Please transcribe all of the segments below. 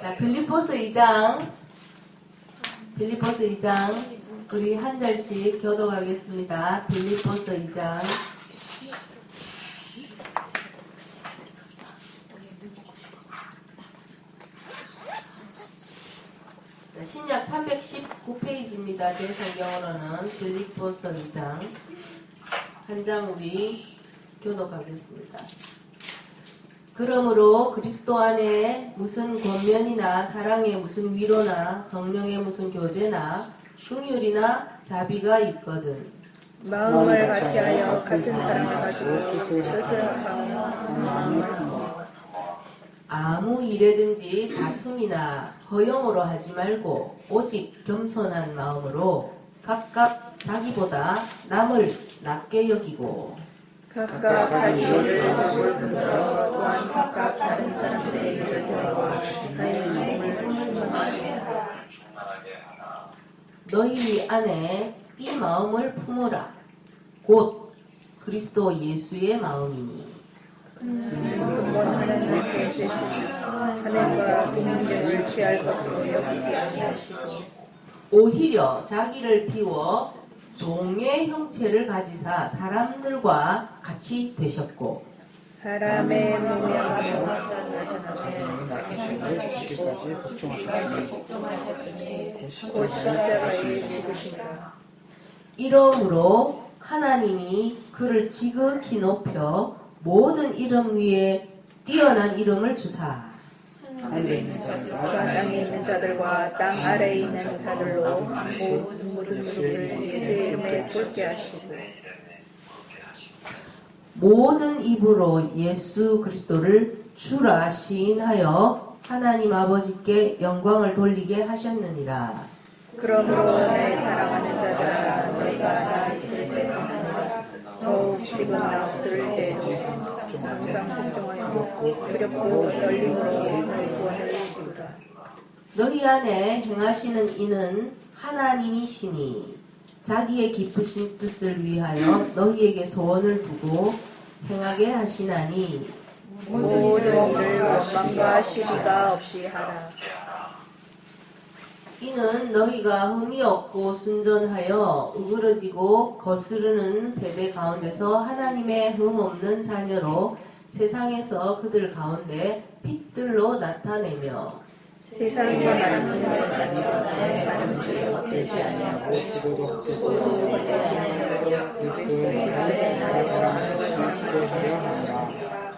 자, 빌립보서 2장 우리 한 절씩 교독하겠습니다. 빌립보서 2장 신약 319페이지입니다. 제 성경으로는 빌립보서 2장 한 장 우리 교독하겠습니다. 그러므로 그리스도 안에 무슨 권면이나 사랑의 무슨 위로나 성령의 무슨 교제나 긍휼이나 자비가 있거든 마음을 같이하여 같은 사랑을 가지고 뜻을 합하며 마음을 품어 아무 일에든지 다툼이나 허용으로 하지 말고 오직 겸손한 마음으로 각각 자기보다 남을 낮게 여기고 각각 자기 일을 돌볼 뿐더러 또한 각각 다른 사람들의 일을 돌아와 하나님의 몸을 충만하게 하라. 너희 안에 이 마음을 품으라. 곧 그리스도 예수의 마음이니 근본 하나님을 계시시니 하나님과 공동체를 취할 것으로 여기지 아니하시고 오히려 자기를 비워 종의 형체를 가지사 사람들과 같이 되셨고 사람의 모양으로 곧 십자가에 죽으시라. 이러므로 하나님이 그를 지극히 높여 모든 이름 위에 뛰어난 이름을 주사 하늘에 있는 자들과 땅에 있는 자들과 땅 아래에 있는 자들로 모든 무릎을 예수의 이름에 꿇게 하시고 모든 입으로 예수 그리스도를 주라 시인하여 하나님 아버지께 영광을 돌리게 하셨느니라. 그러므로 내 사랑하는 자들아 너희가 나 있을 때나 더욱 지금 나 없을 때도 항상 공정하여 두렵고 떨림으로 너희 구원을 이루라. 너희 안에 행하시는 이는 하나님이시니 자기의 기쁘신 뜻을 위하여 너희에게 소원을 두고 행하게 하시나니 모든 일을 원망과 시기가 없이 하라. 이는 너희가 흠이 없고 순전하여 으그러지고 거스르는 세대 가운데서 하나님의 흠 없는 자녀로 세상에서 그들 가운데 빛들로 나타내며 세상의 말씀을 따르며 나의 말씀을 되지 아니하고 수고도 하지 아니하고 그리스도의 나의 사랑을 지키려 하라.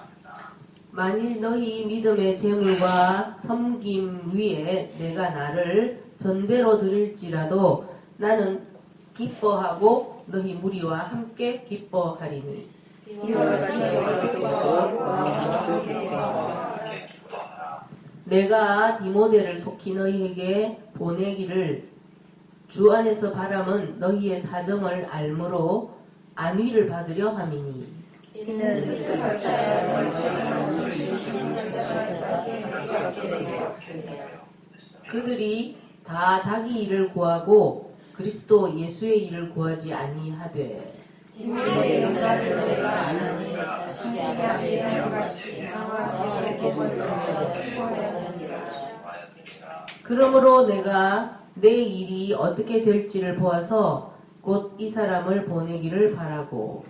만일 너희 믿음의 재물과 섬김 위에 내가 나를 전제로 드릴지라도 나는 기뻐하고 너희 무리와 함께 기뻐하리니 이와 같이 내가 디모데를 속히 너희에게 보내기를 주 안에서 바람은 너희의 사정을 알므로 안위를 받으려 함이니 이는 그들이 다 자기 일을 구하고 그리스도 예수의 일을 구하지 아니하되 그러므로 내가 내 일이 어떻게 될지를 보아서 곧 이 사람을 보내기를 바라고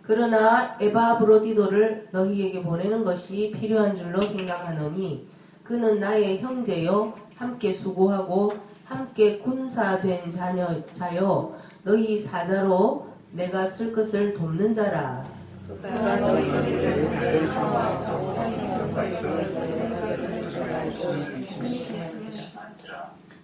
그러나 에바브로디도를 너희에게 보내는 것이 필요한 줄로 생각하노니 그는 나의 형제요 함께 수고하고 함께 군사된 자요 너희 사자로 내가 쓸 것을 돕는 자라.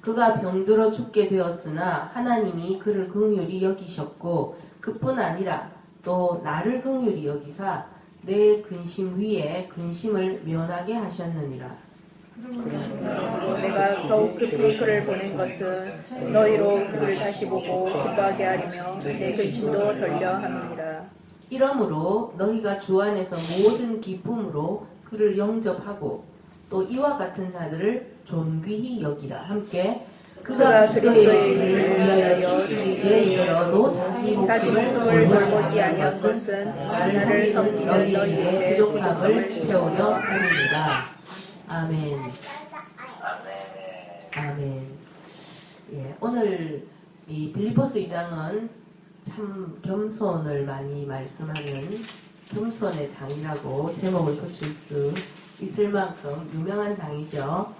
그가 병들어 죽게 되었으나 하나님이 그를 긍휼히 여기셨고 그뿐 아니라 또 나를 긍휼히 여기사 내 근심 위에 근심을 면하게 하셨느니라. 내가 더욱 급히 그를 보낸 것은 너희로 그를 다시 보고 기뻐하게 하리며 내 근심도 덜려 함이니라. 이러므로 너희가 주 안에서 모든 기쁨으로 그를 영접하고 또 이와 같은 자들을 존귀히 여기라. 함께 그가 그리스도의 일을 위하여 죽기에 이르러도 자기 목숨을 돌보지 아니한 것은 나를 섬기는 너희에게 부족함을 채우려 함이니라. 아멘. 아멘. 예, 오늘 이 빌립보서 2장은 참 겸손을 많이 말씀하는 겸손의 장이라고 제목을 붙일 수 있을 만큼 유명한 장이죠.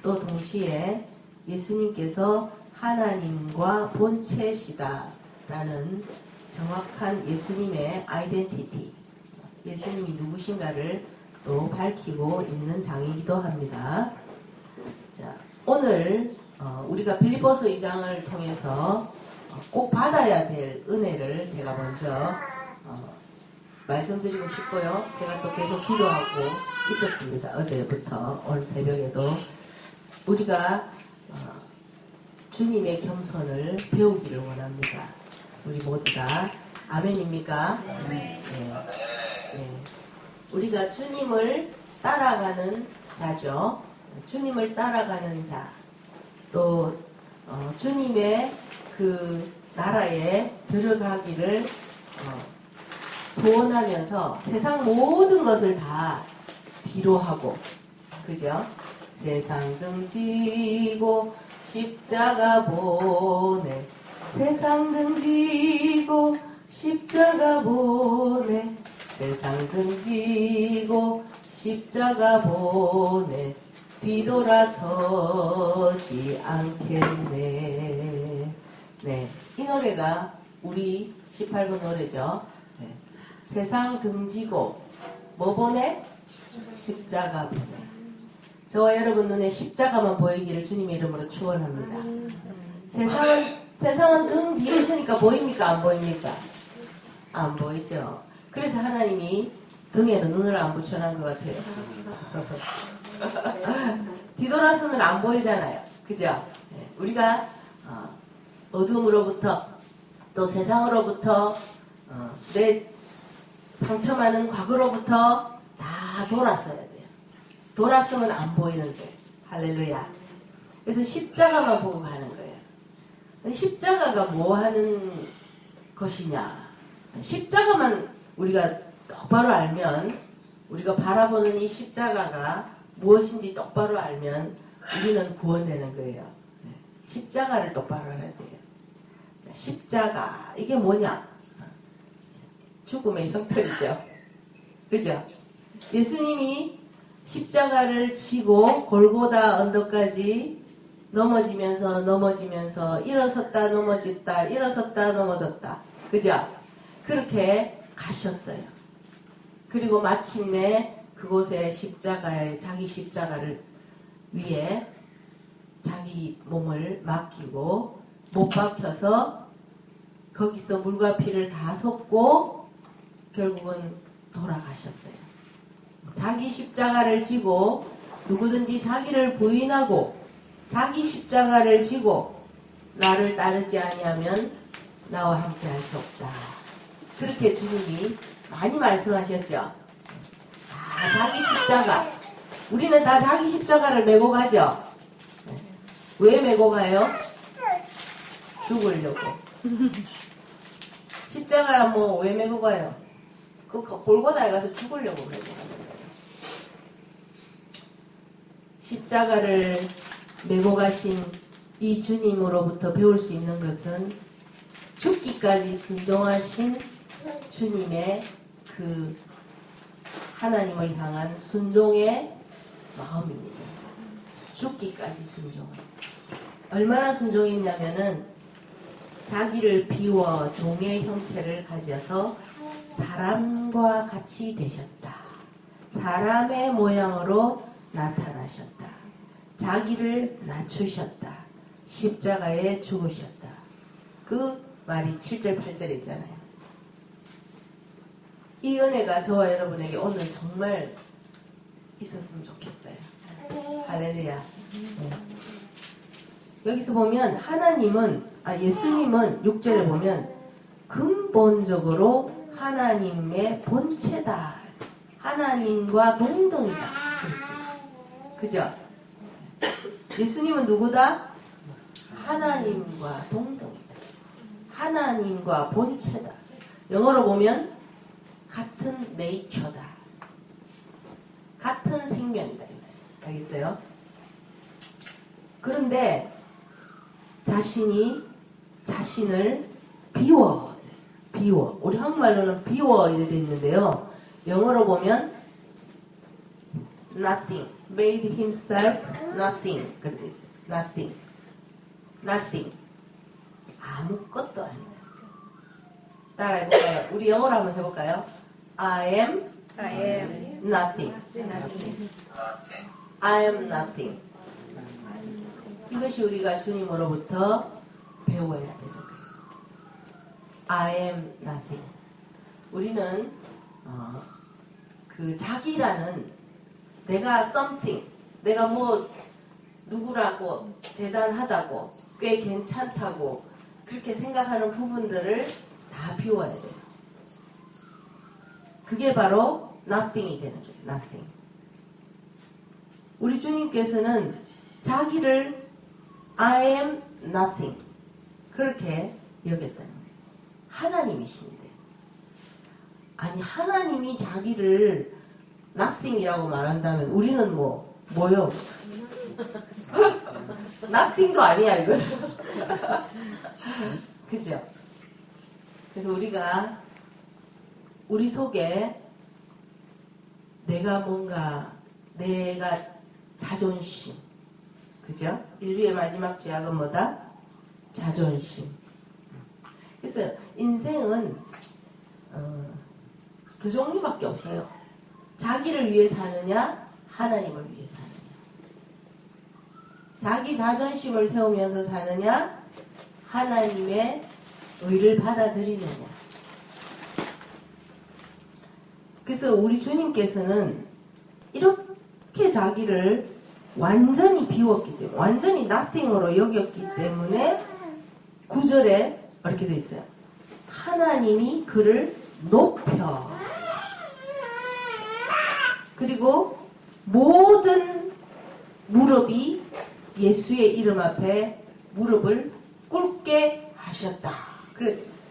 또 동시에 예수님께서 하나님과 본체시다라는 정확한 예수님의 아이덴티티, 예수님이 누구신가를 또 밝히고 있는 장이기도 합니다. 자, 오늘 우리가 빌립보서 2장을 통해서 꼭 받아야 될 은혜를 제가 먼저 말씀드리고 싶고요. 제가 또 계속 기도하고 있었습니다. 어제부터 오늘 새벽에도 우리가 주님의 겸손을 배우기를 원합니다. 우리 모두 다 아멘입니까? 네. 네. 우리가 주님을 따라가는 자죠. 주님을 따라가는 자, 또 주님의 그 나라에 들어가기를 소원하면서 세상 모든 것을 다 뒤로 하고, 그죠? 세상 등지고 십자가 보내, 세상 등지고 십자가 보내, 세상 등지고 십자가 보내, 뒤돌아서지 않겠네. 네, 이 노래가 우리 18번 노래죠. 네. 세상 등지고 뭐 보내? 십자가 보내. 저와 여러분 눈에 십자가만 보이기를 주님의 이름으로 축원합니다. 세상은 등 뒤에 있으니까 보입니까? 안 보입니까? 안 보이죠. 그래서 하나님이 등에는 눈을 안 붙여놓은 것 같아요. 뒤돌았으면 안 보이잖아요. 그죠? 네. 우리가 어둠으로부터 또 세상으로부터 내 상처 많은 과거로부터 다 돌았어야 돼요. 돌았으면 안 보이는데. 할렐루야. 그래서 십자가만 보고 가는 거예요. 십자가가 뭐 하는 것이냐. 십자가만 우리가 똑바로 알면, 우리가 바라보는 이 십자가가 무엇인지 똑바로 알면 우리는 구원되는 거예요. 십자가를 똑바로 알아야 돼요. 자, 십자가, 이게 뭐냐? 죽음의 형태이죠. 그죠? 예수님이 십자가를 지고 골고다 언덕까지 넘어지면서 일어섰다 넘어졌다 일어섰다 넘어졌다. 그죠? 그렇게 가셨어요. 그리고 마침내 그곳에 자기 십자가를 위해 자기 몸을 맡기고 못 박혀서 거기서 물과 피를 다 쏟고 결국은 돌아가셨어요. 자기 십자가를 지고 누구든지 자기를 부인하고 자기 십자가를 지고 나를 따르지 아니하면 나와 함께 할 수 없다. 그렇게 주님이 많이 말씀하셨죠. 자기 십자가. 우리는 다 자기 십자가를 메고 가죠. 왜 메고 가요? 죽으려고. 십자가 뭐 왜 메고 가요? 그 골고다에 가서 죽으려고 메고 가는 거예요. 십자가를 메고 가신 이 주님으로부터 배울 수 있는 것은 죽기까지 순종하신 주님의 그 하나님을 향한 순종의 마음입니다. 죽기까지 순종. 얼마나 순종했냐면은 자기를 비워 종의 형체를 가져서 사람과 같이 되셨다. 사람의 모양으로 나타나셨다. 자기를 낮추셨다. 십자가에 죽으셨다. 그 말이 7절 8절에 있잖아요. 이 은혜가 저와 여러분에게 오늘 정말 있었으면 좋겠어요. 할렐루야. 네. 여기서 보면 예수님은 6절에 보면 근본적으로 하나님의 본체다. 하나님과 동등이다. 그랬어요. 그죠? 예수님은 누구다? 하나님과 동등이다. 하나님과 본체다. 영어로 보면 같은 네이처다. 같은 생명이다. 알겠어요? 그런데 자신을 비워. 우리 한국말로는 비워 이렇게 돼 있는데요. 영어로 보면 nothing. made himself nothing. 그렇게 돼 있어요. nothing. 아무것도 아니다. 따라해볼까요? 우리 영어로 한번 해볼까요? I am nothing. I am nothing. 이것이 우리가 주님으로부터 배워야 되는 거예요. I am nothing. 우리는 그 자기라는 내가 something, 내가 뭐 누구라고 대단하다고 꽤 괜찮다고 그렇게 생각하는 부분들을 다 비워야 돼요. 그게 바로 nothing이 되는 거예요. nothing. 우리 주님께서는 자기를 I am nothing 그렇게 여겼다는 거예요. 하나님이신데 아니 하나님이 자기를 nothing이라고 말한다면 우리는 뭐요? nothing도 아니야 이거. 그죠? 그래서 우리 속에 내가 자존심, 그죠? 인류의 마지막 죄악은 뭐다? 자존심. 그래서 인생은 두 종류밖에 없어요. 자기를 위해 사느냐, 하나님을 위해 사느냐. 자기 자존심을 세우면서 사느냐, 하나님의 의를 받아들이느냐. 그래서 우리 주님께서는 이렇게 자기를 완전히 비웠기 때문에, 완전히 nothing으로 여겼기 때문에 9절에 이렇게 돼 있어요. 하나님이 그를 높여. 그리고 모든 무릎이 예수의 이름 앞에 무릎을 꿇게 하셨다. 그래 돼 있어요.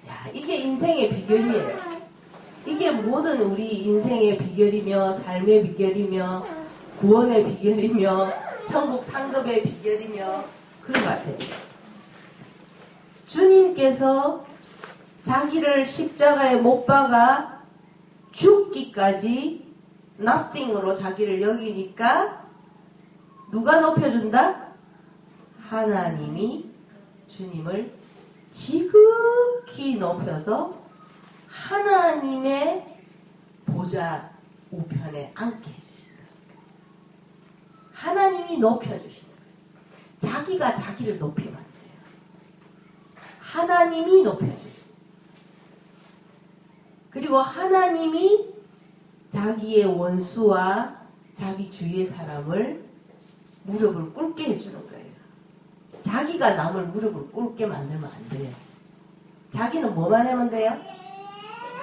야, 이게 인생의 비결이에요. 이게 모든 우리 인생의 비결이며 삶의 비결이며 구원의 비결이며 천국 상급의 비결이며 그런 것 같아요. 주님께서 자기를 십자가에 못 박아 죽기까지 nothing으로 자기를 여기니까 누가 높여준다? 하나님이 주님을 지극히 높여서 하나님의 보좌 우편에 앉게 해주신다. 하나님이 높여주신다. 자기가 자기를 높이면 안 돼요. 하나님이 높여주신다. 그리고 하나님이 자기의 원수와 자기 주위의 사람을 무릎을 꿇게 해주는 거예요. 자기가 남을 무릎을 꿇게 만들면 안 돼요. 자기는 뭐만 하면 돼요?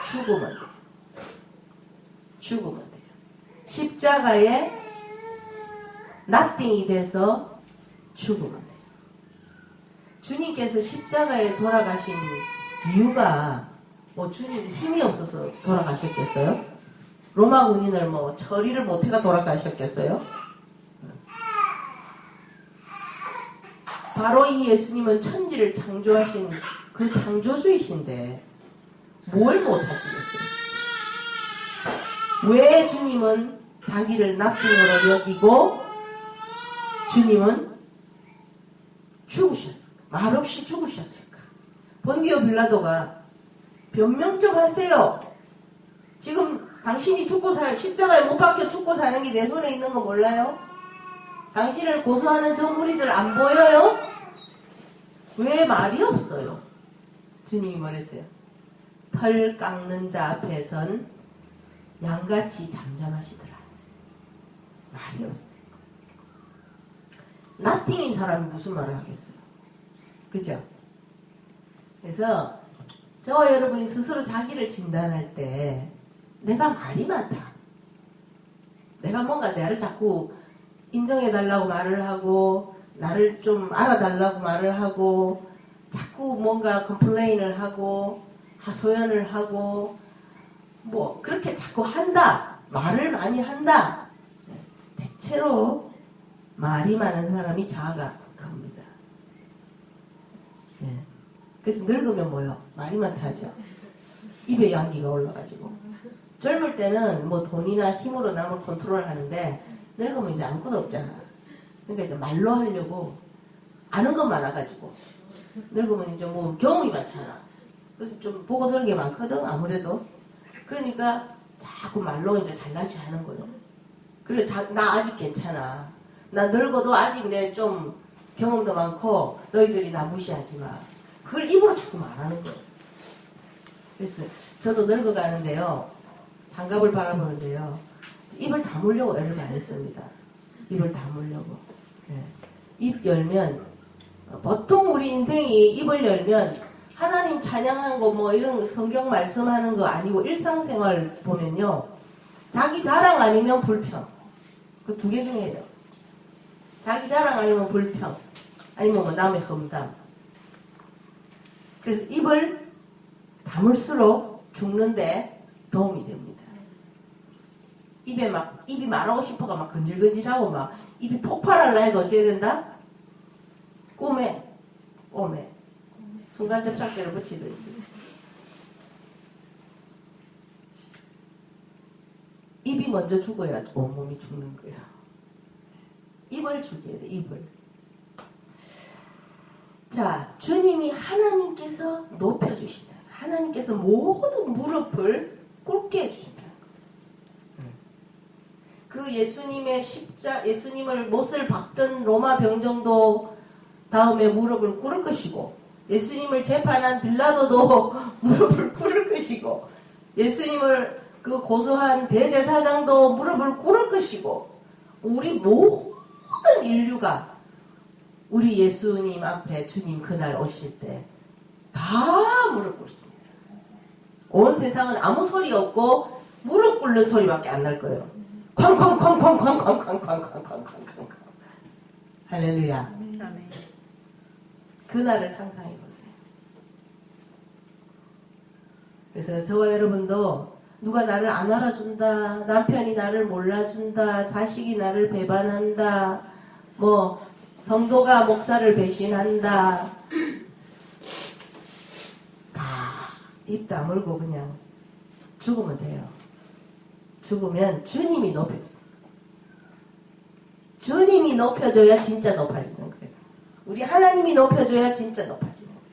죽으면 돼요. 죽으면 돼요. 십자가에 nothing이 돼서 죽으면 돼요. 주님께서 십자가에 돌아가신 이유가 주님 힘이 없어서 돌아가셨겠어요? 로마 군인을 처리를 못해가 돌아가셨겠어요? 바로 이 예수님은 천지를 창조하신 그 창조주이신데 뭘 못하시겠어요? 왜 주님은 자기를 nothing으로 여기고 주님은 죽으셨을까? 말없이 죽으셨을까? 본디오 빌라도가 변명 좀 하세요. 지금 당신이 십자가에 못 박혀 죽고 사는 게 내 손에 있는 거 몰라요? 당신을 고소하는 저 무리들 안 보여요? 왜 말이 없어요? 주님이 뭐랬어요? 털 깎는 자 앞에선 양같이 잠잠하시더라. 말이 없어요. nothing인 사람이 무슨 말을 하겠어요? 그죠? 그래서 저와 여러분이 스스로 자기를 진단할 때 내가 말이 많다. 내가 뭔가 나를 자꾸 인정해달라고 말을 하고 나를 좀 알아달라고 말을 하고 자꾸 뭔가 컴플레인을 하고 하소연을 하고 뭐 그렇게 자꾸 한다. 말을 많이 한다. 대체로 말이 많은 사람이 자아가 큽니다. 예. 그래서 늙으면 뭐요? 말이 많다죠. 입에 양기가 올라가지고. 젊을 때는 뭐 돈이나 힘으로 남을 컨트롤하는데 늙으면 이제 아무것도 없잖아. 그러니까 이제 말로 하려고 아는 것 많아가지고 늙으면 이제 뭐 경험이 많잖아. 그래서 좀 보고 들은 게 많거든 아무래도. 그러니까 자꾸 말로 이제 잘나지 하는 거예요. 그래 나 아직 괜찮아. 나 늙어도 아직 내 좀 경험도 많고 너희들이 나 무시하지 마. 그걸 입으로 자꾸 말하는 거예요. 그래서 저도 늙어가는데요. 장갑을 바라보는데요. 입을 다물려고 애를 많이 씁니다. 입을 다물려고. 네. 입 열면 보통 우리 인생이 입을 열면 하나님 찬양한 거 뭐 이런 성경 말씀하는 거 아니고 일상생활 보면요. 자기 자랑 아니면 불평. 그 두 개 중에요. 자기 자랑 아니면 불평. 아니면 뭐 남의 험담. 그래서 입을 다물수록 죽는데 도움이 됩니다. 입이 말하고 싶어가 막 근질근질하고 막 입이 폭발할라 해도 어찌해야 된다? 꼬매. 순간 접착제를 붙이든지. 입이 먼저 죽어야 온몸이 죽는 거야. 입을 죽여야 돼, 입을. 자, 주님이 하나님께서 높여주신다. 하나님께서 모든 무릎을 꿇게 해주신다. 그 예수님을 못을 박던 로마 병정도 다음에 무릎을 꿇을 것이고, 예수님을 재판한 빌라도도 무릎을 꿇을 것이고, 예수님을 그 고소한 대제사장도 무릎을 꿇을 것이고, 우리 모든 인류가 우리 예수님 앞에 주님 그날 오실 때 다 무릎 꿇습니다. 온 세상은 아무 소리 없고 무릎 꿇는 소리밖에 안 날 거예요. 쾅쾅쾅쾅쾅쾅쾅쾅쾅쾅쾅쾅. 할렐루야. 아멘. 그날을 상상해 보세요. 그래서 저와 여러분도 누가 나를 안 알아준다, 남편이 나를 몰라준다, 자식이 나를 배반한다, 뭐 성도가 목사를 배신한다, 다 입 다물고 그냥 죽으면 돼요. 죽으면 주님이 높여줘야 진짜 높아지는 거예요. 우리 하나님이 높여줘야 진짜 높아지는 거예요.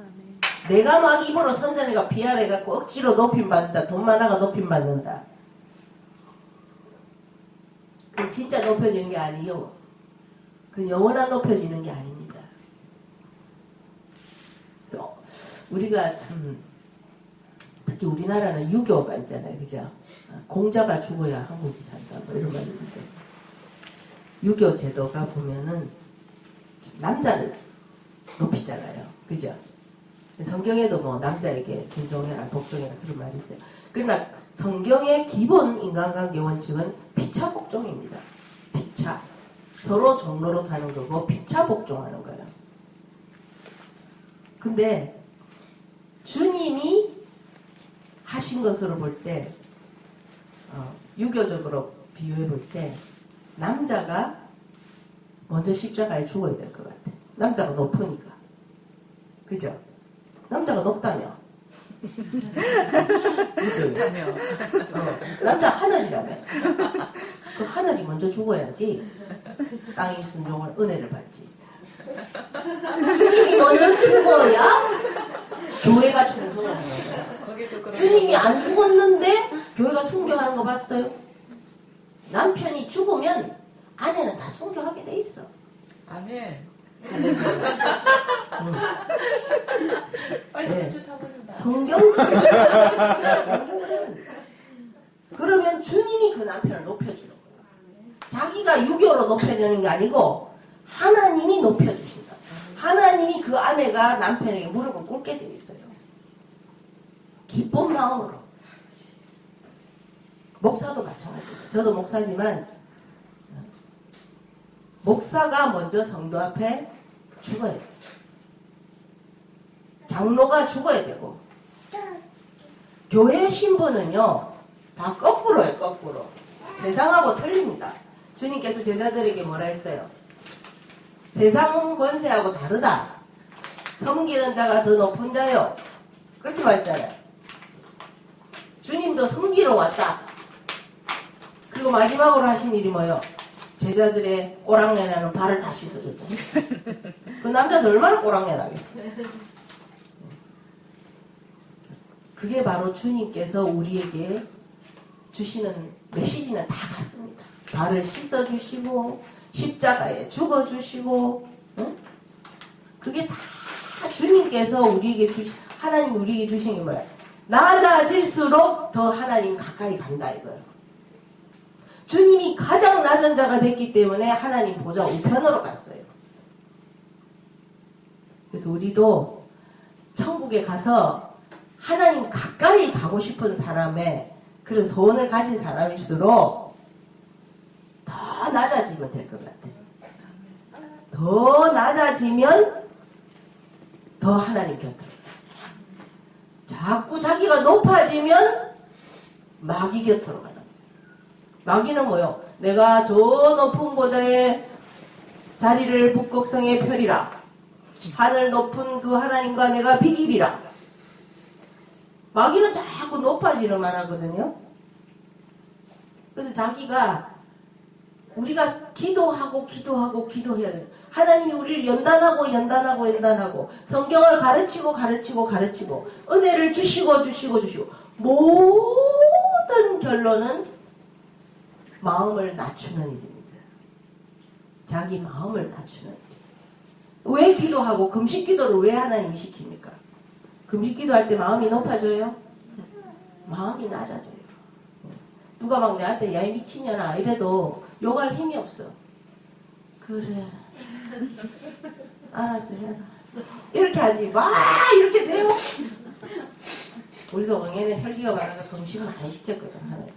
아멘. 내가 막 입으로 선전해가 비하해갖고 억지로 높임받는다. 돈 많아가 높임받는다. 그건 진짜 높여지는 게 아니요. 그건 영원한 높여지는 게 아닙니다. 그래서 우리가 참 특히 우리나라는 유교가 있잖아요. 그죠? 공자가 죽어야 한국이 산다. 뭐 이런 말이 있는데 유교 제도가 보면은 남자를 높이잖아요. 그죠? 성경에도 뭐 남자에게 순종해라, 복종해라 그런 말이 있어요. 그러나 성경의 기본 인간관계 원칙은 피차 복종입니다. 피차. 서로 종로로 타는 거고 피차 복종하는 거예요. 근데 주님이 하신 것으로 볼 때 유교적으로 비유해 볼 때 남자가 먼저 십자가에 죽어야 될 것 같아. 남자가 높으니까. 그죠? 남자가 높다며. 남자 하늘이라며. 그 하늘이 먼저 죽어야지 땅이 순종을 은혜를 받지. 주님이 먼저 죽어야 교회가 충성하는 거예요. 주님이 안 죽었는데 교회가 순교하는 거 봤어요? 남편이 죽으면 아내는 다 순교하게 돼 있어. 아멘. 네. 성경적으로. 그러면 주님이 그 남편을 높여주는 거예요. 자기가 유교로 높여주는 게 아니고 하나님이 높여주신다. 하나님이 그 아내가 남편에게 무릎을 꿇게 되어 있어요. 기쁜 마음으로. 목사도 마찬가지예요. 저도 목사지만 목사가 먼저 성도 앞에 죽어야 돼. 장로가 죽어야 되고. 교회 신분은요, 다 거꾸로예요, 거꾸로. 세상하고 틀립니다. 주님께서 제자들에게 뭐라 했어요? 세상 권세하고 다르다. 섬기는 자가 더 높은 자요. 그렇게 말했잖아요. 주님도 섬기러 왔다. 그리고 마지막으로 하신 일이 뭐예요? 제자들의 꼬랑내나는 발을 다 씻어줬잖아요. 그 남자도 얼마나 꼬랑내 나겠어요. 그게 바로 주님께서 우리에게 주시는 메시지는 다 같습니다. 발을 씻어주시고 십자가에 죽어주시고, 응? 그게 다 주님께서 우리에게 하나님 우리에게 주신 게 뭐야? 낮아질수록 더 하나님 가까이 간다 이거예요. 주님이 가장 낮은 자가 됐기 때문에 하나님 보좌 우편으로 갔어요. 그래서 우리도 천국에 가서 하나님 가까이 가고 싶은 사람의 그런 소원을 가진 사람일수록 더 낮아지면 될 것 같아요. 더 낮아지면 더 하나님 곁으로. 자꾸 자기가 높아지면 마귀 곁으로 가는 거예요. 마귀는 뭐요? 내가 저 높은 보좌의 자리를 북극성에 펴리라. 하늘 높은 그 하나님과 내가 비기리라. 마귀는 자꾸 높아지는 말 하거든요. 그래서 자기가 우리가 기도하고 기도해야 돼요. 하나님이 우리를 연단하고 성경을 가르치고 은혜를 주시고 모든 결론은 마음을 낮추는 일입니다. 자기 마음을 낮추는 일. 왜 기도하고 금식 기도를 왜 하나님이 시킵니까? 금식 기도할 때 마음이 높아져요? 마음이 낮아져요. 누가 막 내한테 야 이 미친년아 이래도 욕할 힘이 없어. 그래 알았어 해라 이렇게 하지 막 이렇게 돼요. 우리도 왕년에 혈기가 많아서 금식을 많이 시켰거든. 하나님.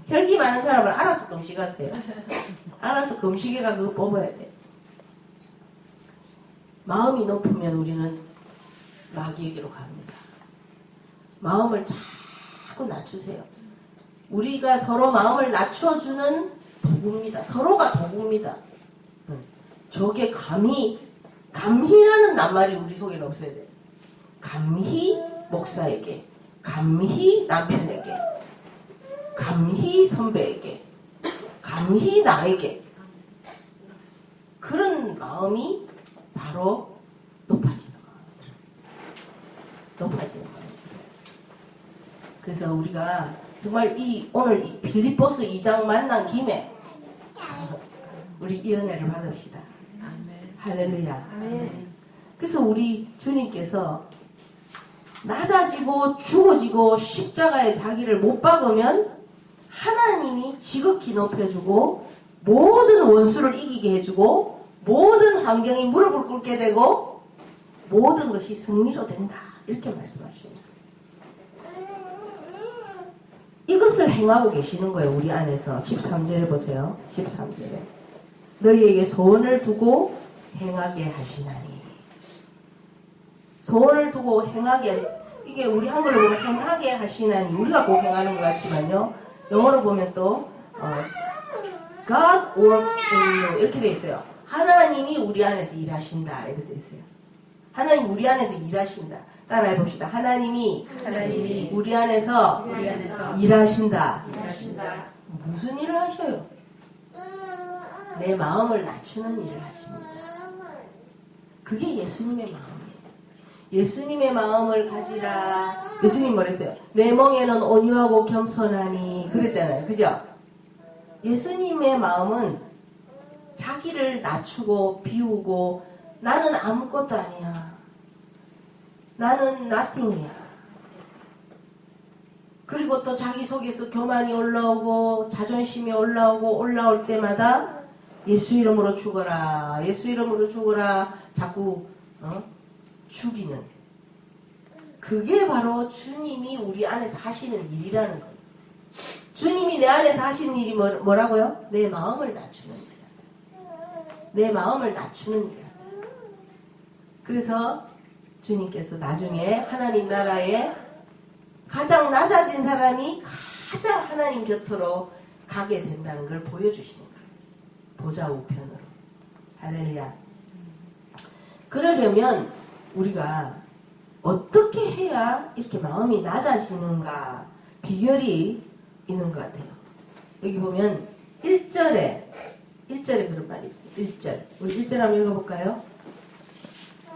혈기 많은 사람을 알아서 금식하세요. 알아서 금식에가 그거 뽑아야 돼. 마음이 높으면 우리는 마귀에게로 갑니다. 마음을 자꾸 낮추세요. 우리가 서로 마음을 낮춰주는 도구입니다. 서로가 도구입니다. 저게 감히라는 낱말이 우리 속에 없어야 돼요. 감히 목사에게, 감히 남편에게, 감히 선배에게, 감히 나에게. 그런 마음이 바로 높아지는 마음이에요. 그래서 우리가 정말 오늘 이 빌립보서 2장 만난 김에 우리 이 은혜를 받읍시다. 할렐루야. 그래서 우리 주님께서 낮아지고 죽어지고 십자가에 자기를 못 박으면 하나님이 지극히 높여주고 모든 원수를 이기게 해주고 모든 환경이 무릎을 꿇게 되고 모든 것이 승리로 된다. 이렇게 말씀하십니다. 이것을 행하고 계시는 거예요. 우리 안에서 13절에 보세요. 13절에 너희에게 소원을 두고 행하게 하시나니. 소원을 두고 행하게, 이게 우리 한글로 보면 행하게 하시나니 우리가 꼭 행하는 것 같지만요, 영어로 보면 또 God works in you 이렇게 돼 있어요. 하나님이 우리 안에서 일하신다 이렇게 돼 있어요. 하나님 우리 안에서 일하신다. 따라해 봅시다. 하나님이 우리 안에서 일하신다. 무슨 일을 하셔요? 내 마음을 낮추는 일을 하십니다. 그게 예수님의 마음이에요. 예수님의 마음을 가지라. 예수님 뭐랬어요? 내 멍에는 온유하고 겸손하니 그랬잖아요. 그죠? 예수님의 마음은 자기를 낮추고 비우고 나는 아무것도 아니야. 나는 nothing이야. 그리고 또 자기 속에서 교만이 올라오고 자존심이 올라올 때마다 예수 이름으로 죽어라. 예수 이름으로 죽어라. 자꾸 죽이는. 그게 바로 주님이 우리 안에서 하시는 일이라는 거예요. 주님이 내 안에서 하시는 일이 뭐라고요? 내 마음을 낮추는 일이야. 내 마음을 낮추는 일을 한다. 그래서 주님께서 나중에 하나님 나라에 가장 낮아진 사람이 가장 하나님 곁으로 가게 된다는 걸 보여주시는 거예요. 보좌 우편으로. 할렐루야. 그러려면 우리가 어떻게 해야 이렇게 마음이 낮아지는가 비결이 있는 것 같아요. 여기 보면 1절에 그런 말이 있어요. 1절. 우리 1절 한번 읽어볼까요?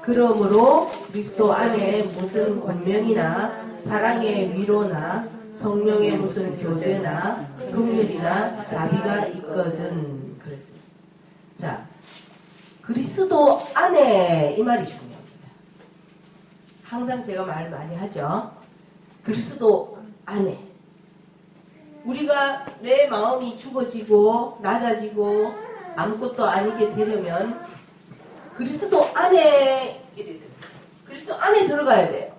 그러므로 그리스도 안에 무슨 권면이나 사랑의 위로나 성령의 무슨 교제나 긍휼이나 자비가 있거든. 그랬어요. 자, 그리스도 안에 이 말이 중요합니다. 항상 제가 말 많이 하죠. 그리스도 안에. 우리가 내 마음이 죽어지고 낮아지고 아무것도 아니게 되려면 그리스도 안에 그리스도 안에 들어가야 돼요.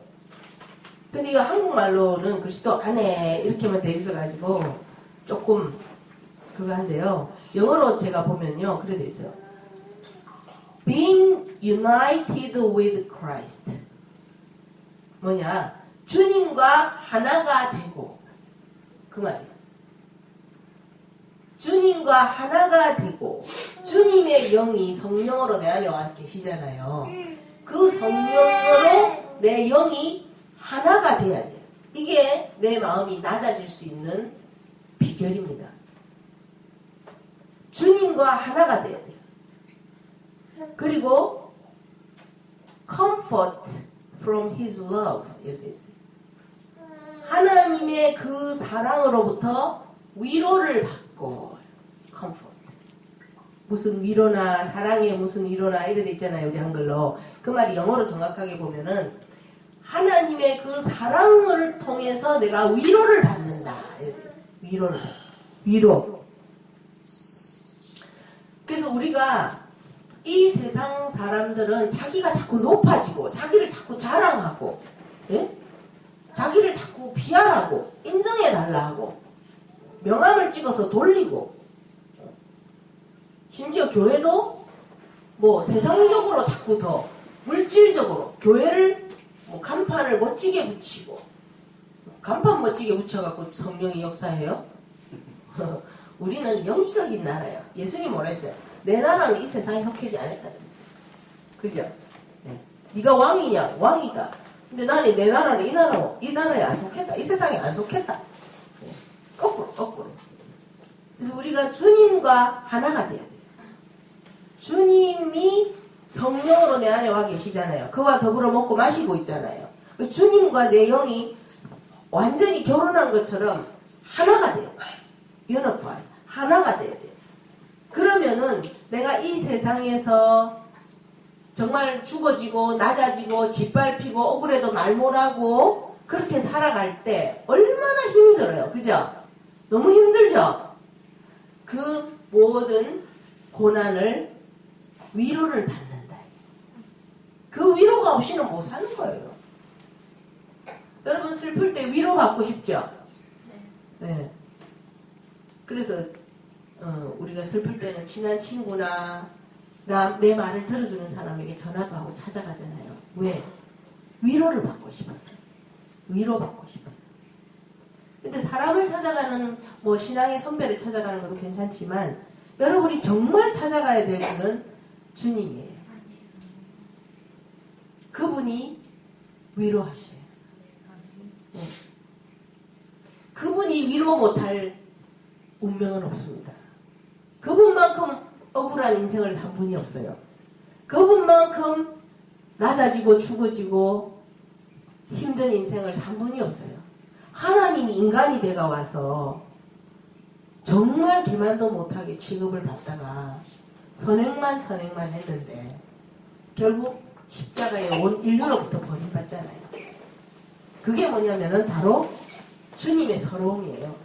근데 이거 한국말로는 그리스도 안에 이렇게만 돼 있어가지고 조금 그거 한데요. 영어로 제가 보면요. 그래 돼 있어요. Being united with Christ. 뭐냐? 주님과 하나가 되고. 그 말이에요. 주님과 하나가 되고 주님의 영이 성령으로 내 안에 와 계시잖아요. 그 성령으로 내 영이 하나가 돼야 돼요. 이게 내 마음이 낮아질 수 있는 비결입니다. 주님과 하나가 돼야 돼요. 그리고 comfort from His love 이렇게 있어요. 하나님의 그 사랑으로부터 위로를 받고 comfort. 무슨 위로나 사랑의 무슨 위로나 이래 돼 있잖아요. 우리 한글로. 그 말이 영어로 정확하게 보면은 하나님의 그 사랑을 통해서 내가 위로를 받는다. 이래 돼 있어요. 위로를 받는다. 위로. 그래서 우리가 이 세상 사람들은 자기가 자꾸 높아지고 자기를 자꾸 자랑하고 예? 자기를 자꾸 비하라고 인정해달라 하고 명함을 찍어서 돌리고 심지어 교회도 뭐 세상적으로 자꾸 더 물질적으로 교회를 뭐 간판을 멋지게 붙이고 간판 멋지게 붙여갖고 성령이 역사해요? 우리는 영적인 나라예요. 예수님 뭐라 했어요? 내 나라는 이 세상에 속하지 않았다 그랬어요. 그죠? 네. 네가 왕이냐? 왕이다. 근데 나는 내 나라는 이 나라에 안 속했다. 이 세상에 안 속했다. 네. 거꾸로. 그래서 우리가 주님과 하나가 돼야 돼요. 주님이 성령으로 내 안에 와 계시잖아요. 그와 더불어 먹고 마시고 있잖아요. 주님과 내 영이 완전히 결혼한 것처럼 하나가 돼요. 연합화. 하나가 돼야 돼요. 그러면은 내가 이 세상에서 정말 죽어지고 낮아지고 짓밟히고 억울해도 말 못하고 그렇게 살아갈 때 얼마나 힘이 들어요. 그죠? 너무 힘들죠? 그 모든 고난을 위로를 받는다. 그 위로가 없이는 못 사는 거예요. 여러분 슬플 때 위로받고 싶죠? 네. 그래서 우리가 슬플 때는 친한 친구나 내 말을 들어주는 사람에게 전화도 하고 찾아가잖아요. 왜? 위로를 받고 싶었어요. 위로받고 싶었어요. 근데 사람을 찾아가는 뭐 신앙의 선배를 찾아가는 것도 괜찮지만 여러분이 정말 찾아가야 될 분은 주님이에요. 그분이 위로하셔요. 네. 그분이 위로 못할 운명은 없습니다. 그분만큼 억울한 인생을 산 분이 없어요. 그분만큼 낮아지고 죽어지고 힘든 인생을 산 분이 없어요. 하나님이 인간이 돼가 와서 정말 기만도 못하게 취급을 받다가 선행만 했는데 결국 십자가에 온 인류로부터 버림받잖아요. 그게 뭐냐면은 바로 주님의 서러움이에요.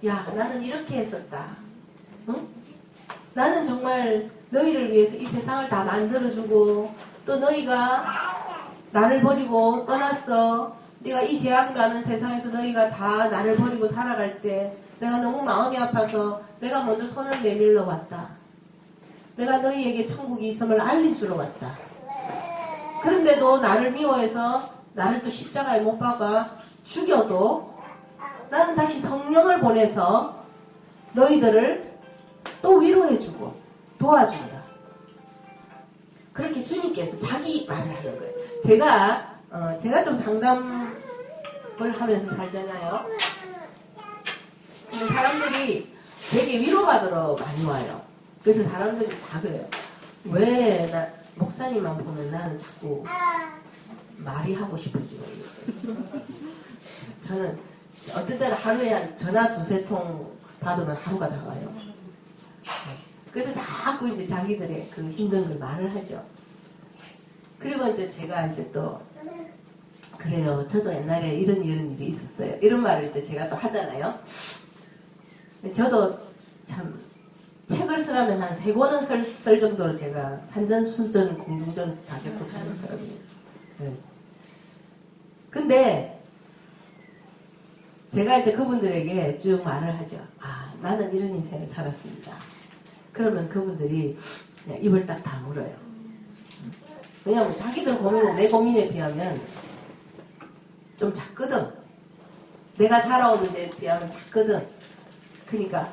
야, 나는 이렇게 했었다. 응? 나는 정말 너희를 위해서 이 세상을 다 만들어주고 또 너희가 나를 버리고 떠났어. 내가 이 죄악 많은 세상에서 너희가 다 나를 버리고 살아갈 때 내가 너무 마음이 아파서 내가 먼저 손을 내밀러 왔다. 내가 너희에게 천국이 있음을 알리수로 왔다. 그런데도 나를 미워해서 나를 또 십자가에 못 박아 죽여도 나는 다시 성령을 보내서 너희들을 또 위로해주고 도와준다. 그렇게 주님께서 자기 말을 하는 거예요. 제가 좀 상담을 하면서 살잖아요. 근데 사람들이 되게 위로받으러 많이 와요. 그래서 사람들이 다 그래요. 왜 목사님만 보면 나는 자꾸 말이 하고 싶어지고. 저는 어떤 때는 하루에 한 전화 2-3통 받으면 하루가 나가요. 그래서 자꾸 이제 자기들의 그 힘든 걸 말을 하죠. 그리고 이제 제가 이제 또 그래요. 저도 옛날에 이런 일이 있었어요. 이런 말을 이제 제가 또 하잖아요. 저도 참 책을 쓰려면 한 3권은 쓸 정도로 제가 산전수전 공중전 다 겪고 사는 사람이에요. 네. 근데 제가 이제 그분들에게 쭉 말을 하죠. 아, 나는 이런 인생을 살았습니다. 그러면 그분들이 그냥 입을 딱 다물어요. 왜냐하면 자기들 고민은 내 고민에 비하면 좀 작거든. 내가 살아온 데에 비하면 작거든. 그러니까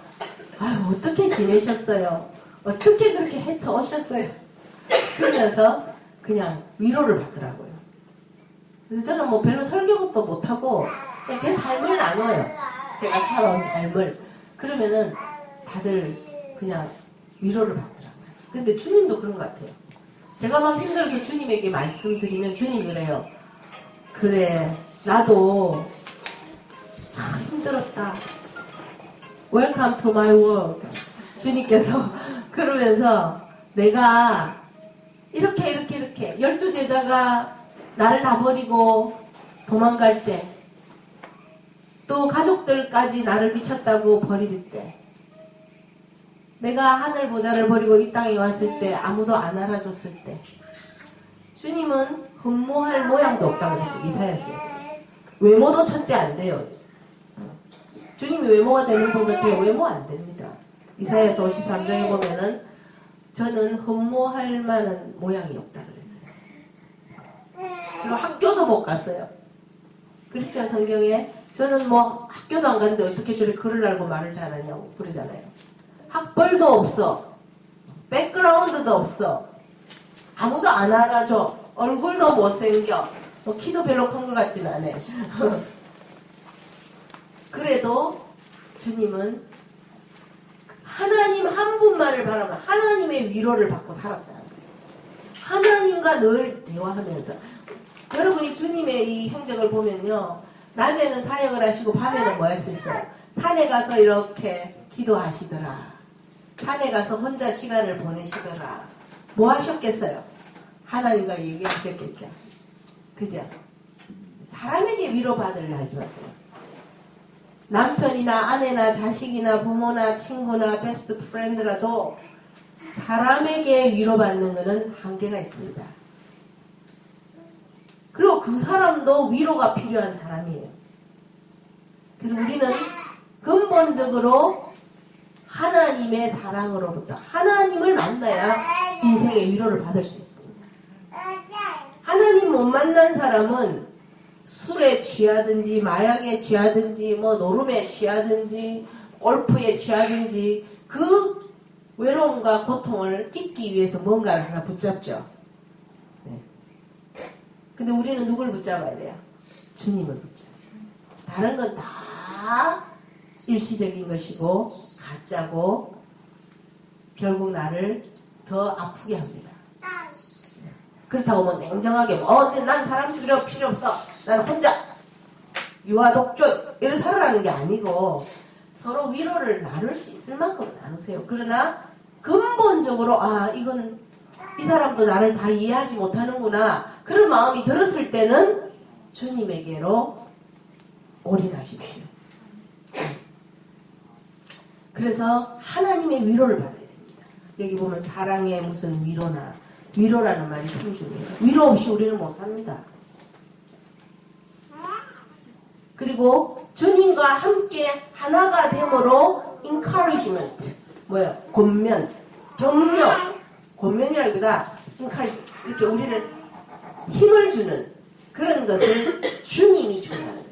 아유, 어떻게 지내셨어요? 어떻게 그렇게 헤쳐오셨어요? 그러면서 그냥 위로를 받더라고요. 그래서 저는 뭐 별로 설교도 못하고 그냥 제 삶을 나눠요. 제가 살아온 삶을. 그러면은 다들 그냥 위로를 받더라고요. 근데 주님도 그런 것 같아요. 제가 막 힘들어서 주님에게 말씀드리면 주님이 그래요. 그래, 나도 참 힘들었다. Welcome to my world. 주님께서 그러면서 내가 이렇게 12제자가 나를 다 버리고 도망갈 때, 또 가족들까지 나를 미쳤다고 버릴 때, 내가 하늘 보좌를 버리고 이 땅에 왔을 때 아무도 안 알아줬을 때, 주님은 흠모할 모양도 없다고 그랬어요. 이사야서에. 외모도 천재 안 돼요. 주님이 외모가 되는 분 같아요. 외모 안 됩니다. 이사야서 53장에 보면은 저는 흠모할 만한 모양이 없다 그랬어요. 그리고 학교도 못 갔어요. 그렇죠, 성경에. 저는 뭐 학교도 안 갔는데 어떻게 저렇게 글을 알고 말을 잘하냐고 그러잖아요. 학벌도 없어. 백그라운드도 없어. 아무도 안 알아줘. 얼굴도 못생겨. 뭐 키도 별로 큰 것 같지는 않아요. 그래도 주님은 하나님 한 분만을 바라면 하나님의 위로를 받고 살았다는 거예요. 하나님과 늘 대화하면서. 여러분이 주님의 이 행적을 보면요. 낮에는 사역을 하시고 밤에는 뭐 할 수 있어요? 산에 가서 이렇게 기도하시더라. 산에 가서 혼자 시간을 보내시더라. 뭐 하셨겠어요? 하나님과 얘기하셨겠죠. 그죠? 사람에게 위로받으려 하지 마세요. 남편이나 아내나 자식이나 부모나 친구나 베스트 프렌드라도 사람에게 위로받는 것은 한계가 있습니다. 그리고 그 사람도 위로가 필요한 사람이에요. 그래서 우리는 근본적으로 하나님의 사랑으로부터 하나님을 만나야 인생의 위로를 받을 수 있습니다. 하나님 못 만난 사람은 술에 취하든지 마약에 취하든지 뭐 노름에 취하든지 골프에 취하든지 그 외로움과 고통을 잊기 위해서 뭔가를 하나 붙잡죠. 네. 근데 우리는 누굴 붙잡아야 돼요? 주님을 붙잡아요. 다른 건 다 일시적인 것이고 가짜고 결국 나를 더 아프게 합니다. 그렇다고 뭐 냉정하게 난 사람 필요 없어. 나는 혼자 유아독존 이런 살아라는 게 아니고 서로 위로를 나눌 수 있을 만큼 나누세요. 그러나 근본적으로 이건 이 사람도 나를 다 이해하지 못하는구나 그런 마음이 들었을 때는 주님에게로 올인하십시오. 그래서 하나님의 위로를 받아야 됩니다. 여기 보면 사랑의 무슨 위로라는 말이 참 중요해요. 위로 없이 우리는 못 삽니다. 그리고 주님과 함께 하나가 됨으로 encouragement, 권면, 격려, 권면이라기보다 이렇게 우리를 힘을 주는 그런 것을 주님이 준다는 거예요.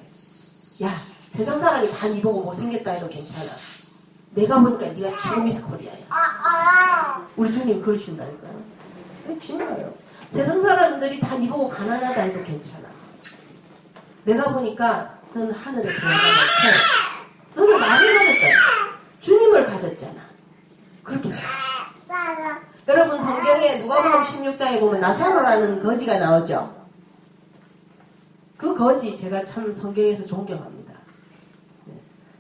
야, 세상 사람이 다 니 보고 못생겼다 해도 괜찮아. 내가 보니까 네가 최고 미스 코리아야. 우리 주님 그러신다니까요. 진짜요. 세상 사람들이 다 니 보고 가난하다 해도 괜찮아. 내가 보니까 너는 하늘에 부여가 많고 너는 많이 가졌다. 주님을 가졌잖아. 그렇게 말해요. 여러분 성경에 누가복음 16장에 보면 나사로라는 거지가 나오죠. 그 거지 제가 참 성경에서 존경합니다.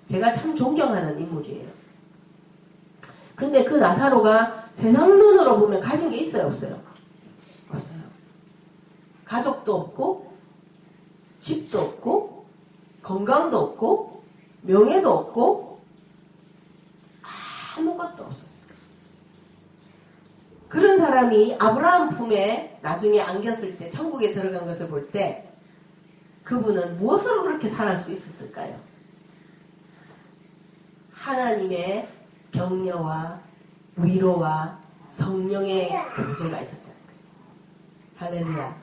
제가 참 존경하는 인물이에요. 근데 그 나사로가 세상 눈으로 보면 가진 게 있어요, 없어요? 없어요. 가족도 없고 집도 없고 건강도 없고 명예도 없고 아무것도 없었어요. 그런 사람이 아브라함 품에 나중에 안겼을 때 천국에 들어간 것을 볼 때 그분은 무엇으로 그렇게 살아갈 수 있었을까요? 하나님의 격려와 위로와 성령의 교제가 있었다는 거예요. 할렐루야.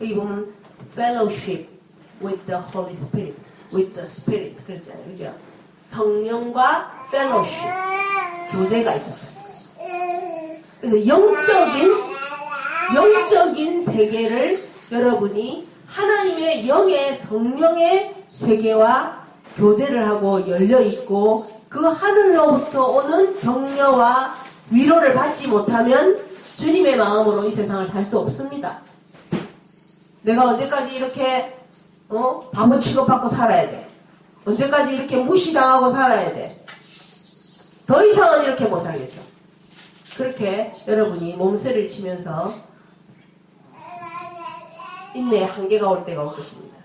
여기 보면 fellowship with the Holy Spirit, with the Spirit 그랬잖아요. 그죠? 성령과 fellowship 교제가 있었다. 그래서 영적인 세계를 여러분이 하나님의 영의 성령의 세계와 교제를 하고 열려있고 그 하늘로부터 오는 격려와 위로를 받지 못하면 주님의 마음으로 이 세상을 살 수 없습니다. 내가 언제까지 이렇게 바보 취급받고 살아야 돼? 언제까지 이렇게 무시당하고 살아야 돼? 더 이상은 이렇게 못 살겠어. 그렇게 여러분이 몸살을 치면서 인내의 한계가 올 때가 올 것입니다.